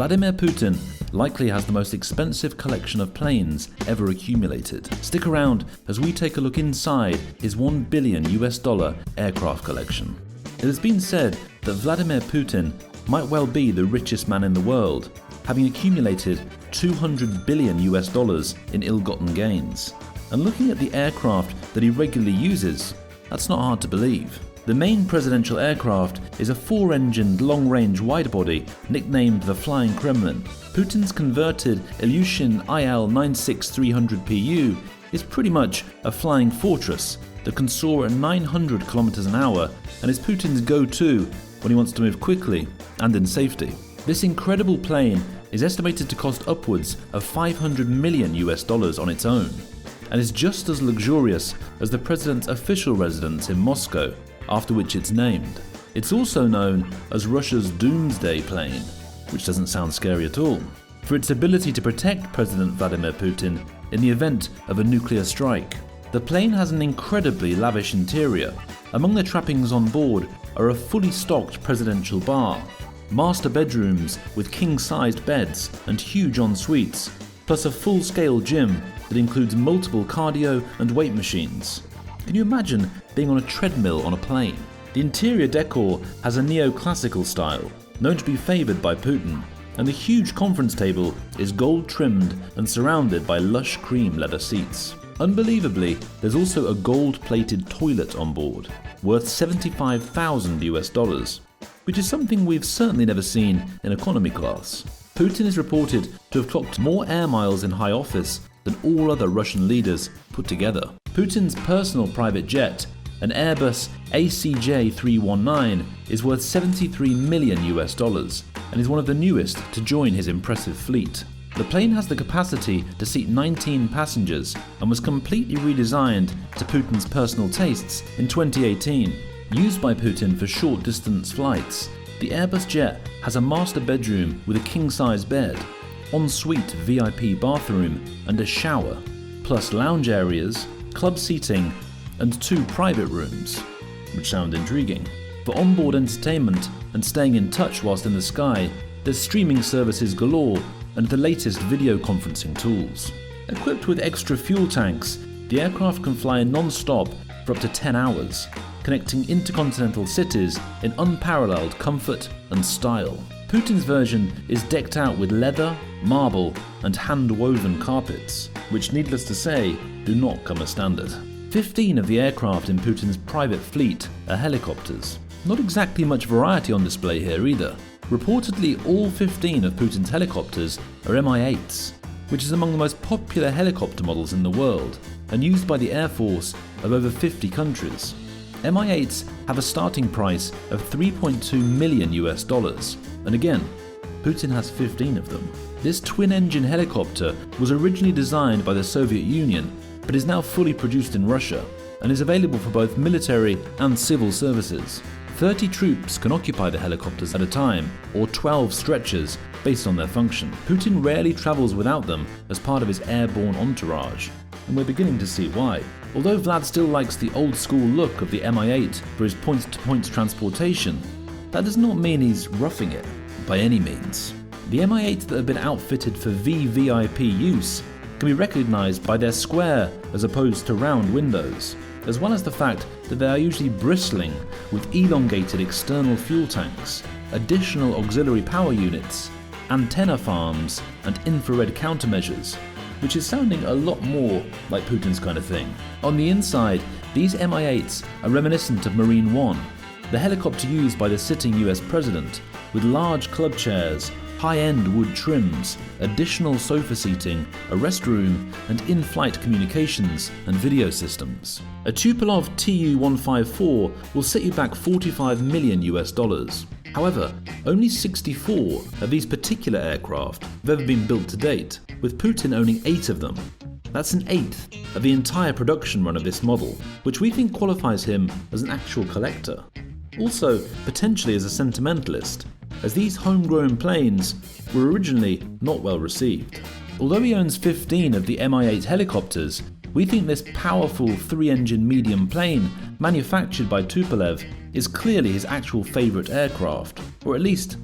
Vladimir Putin likely has the most expensive collection of planes ever accumulated. Stick around as we take a look inside his $1 billion aircraft collection. It has been said that Vladimir Putin might well be the richest man in the world, having accumulated $200 billion in ill-gotten gains. And looking at the aircraft that he regularly uses, that's not hard to believe. The main presidential aircraft is a 4-engined long-range widebody nicknamed the Flying Kremlin. Putin's converted Ilyushin Il-18 300PU is pretty much a flying fortress that can soar at 900 kilometers an hour and is Putin's go-to when he wants to move quickly and in safety. This incredible plane is estimated to cost upwards of $500 million on its own, and is just as luxurious as the president's official residence in Moscow, after which it's named. It's also known as Russia's doomsday plane, which doesn't sound scary at all, for its ability to protect President Vladimir Putin in the event of a nuclear strike. The plane has an incredibly lavish interior. Among the trappings on board are a fully stocked presidential bar, master bedrooms with king-sized beds and huge en-suites, plus a full-scale gym that includes multiple cardio and weight machines. Can you imagine being on a treadmill on a plane? The interior decor has a neoclassical style, known to be favoured by Putin, and the huge conference table is gold-trimmed and surrounded by lush cream leather seats. Unbelievably, there's also a gold-plated toilet on board, worth $75,000, which is something we've certainly never seen in economy class. Putin is reported to have clocked more air miles in high office than all other Russian leaders put together. Putin's personal private jet, an Airbus ACJ319, is worth $73 million and is one of the newest to join his impressive fleet. The plane has the capacity to seat 19 passengers and was completely redesigned to Putin's personal tastes in 2018. Used by Putin for short-distance flights, the Airbus jet has a master bedroom with a king-size bed, en-suite VIP bathroom and a shower, plus lounge areas, club seating and 2 private rooms, which sound intriguing. For onboard entertainment and staying in touch whilst in the sky, there's streaming services galore and the latest video conferencing tools. Equipped with extra fuel tanks, the aircraft can fly non-stop for up to 10 hours, connecting intercontinental cities in unparalleled comfort and style. Putin's version is decked out with leather, marble and hand-woven carpets, which needless to say, do not come as standard. 15 of the aircraft in Putin's private fleet are helicopters. Not exactly much variety on display here either. Reportedly, all 15 of Putin's helicopters are Mi-8s, which is among the most popular helicopter models in the world and used by the Air Force of over 50 countries. Mi-8s have a starting price of $3.2 million, and again, Putin has 15 of them. This twin-engine helicopter was originally designed by the Soviet Union, but is now fully produced in Russia and is available for both military and civil services. 30 troops can occupy the helicopters at a time, or 12 stretchers, based on their function. Putin rarely travels without them as part of his airborne entourage, and we're beginning to see why. Although Vlad still likes the old-school look of the Mi-8 for his point-to-point transportation, that does not mean he's roughing it, by any means. The Mi-8s that have been outfitted for VVIP use can be recognised by their square as opposed to round windows, as well as the fact that they are usually bristling with elongated external fuel tanks, additional auxiliary power units, antenna farms and infrared countermeasures, which is sounding a lot more like Putin's kind of thing. On the inside, these Mi-8s are reminiscent of Marine One, the helicopter used by the sitting US president, with large club chairs, high-end wood trims, additional sofa seating, a restroom, and in-flight communications and video systems. A Tupolev Tu-154 will set you back $45 million. However, only 64 of these particular aircraft have ever been built to date, with Putin owning 8 of them. That's an eighth of the entire production run of this model, which we think qualifies him as an actual collector. Also, potentially as a sentimentalist, as these homegrown planes were originally not well received. Although he owns 15 of the Mi-8 helicopters, we think this powerful 3-engine medium plane manufactured by Tupolev is clearly his actual favourite aircraft, or at least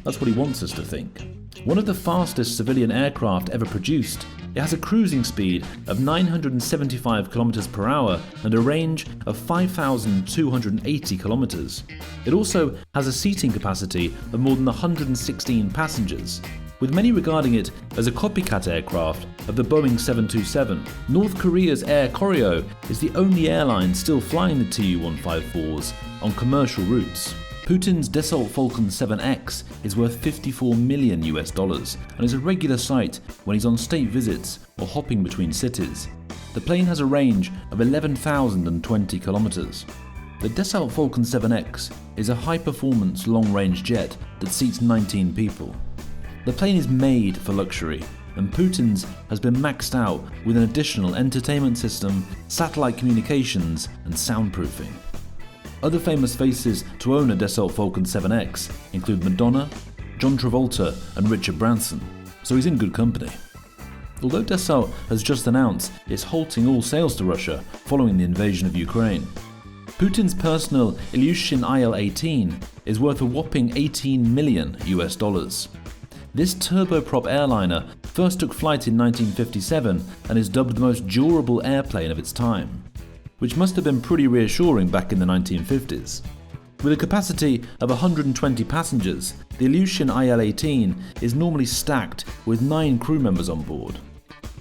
that's what he wants us to think. One of the fastest civilian aircraft ever produced, it has a cruising speed of 975 km per hour and a range of 5,280 km. It also has a seating capacity of more than 116 passengers, with many regarding it as a copycat aircraft of the Boeing 727. North Korea's Air Koryo is the only airline still flying the Tu-154s on commercial routes. Putin's Dassault Falcon 7X is worth $54 million and is a regular sight when he's on state visits or hopping between cities. The plane has a range of 11,020 kilometers. The Dassault Falcon 7X is a high-performance long-range jet that seats 19 people. The plane is made for luxury, and Putin's has been maxed out with an additional entertainment system, satellite communications, and soundproofing. Other famous faces to own a Dassault Falcon 7X include Madonna, John Travolta, and Richard Branson, so he's in good company. Although Dassault has just announced it's halting all sales to Russia following the invasion of Ukraine, Putin's personal Ilyushin Il-18 is worth a whopping $18 million. This turboprop airliner first took flight in 1957 and is dubbed the most durable airplane of its time, which must have been pretty reassuring back in the 1950s. With a capacity of 120 passengers, the Ilyushin Il-18 is normally stacked with 9 crew members on board.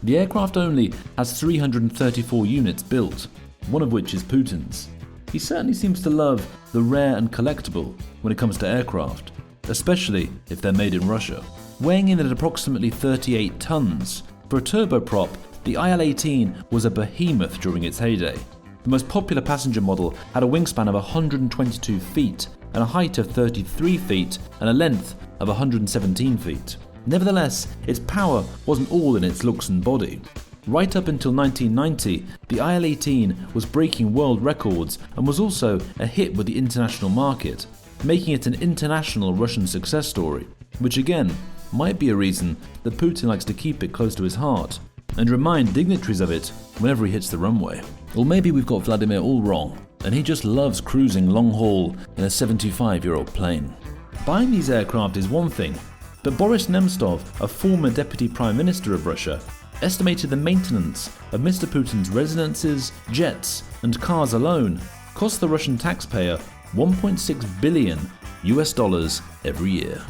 The aircraft only has 334 units built, one of which is Putin's. He certainly seems to love the rare and collectible when it comes to aircraft, especially if they're made in Russia. Weighing in at approximately 38 tons, for a turboprop, the Il-18 was a behemoth during its heyday. The most popular passenger model had a wingspan of 122 feet and a height of 33 feet and a length of 117 feet. Nevertheless, its power wasn't all in its looks and body. Right up until 1990, the Il-18 was breaking world records and was also a hit with the international market, making it an international Russian success story, which again might be a reason that Putin likes to keep it close to his heart and remind dignitaries of it whenever he hits the runway. Or maybe we've got Vladimir all wrong and he just loves cruising long haul in a 75-year-old plane. Buying these aircraft is one thing, but Boris Nemtsov, a former deputy prime minister of Russia, estimated the maintenance of Mr. Putin's residences, jets, and cars alone cost the Russian taxpayer $1.6 billion every year.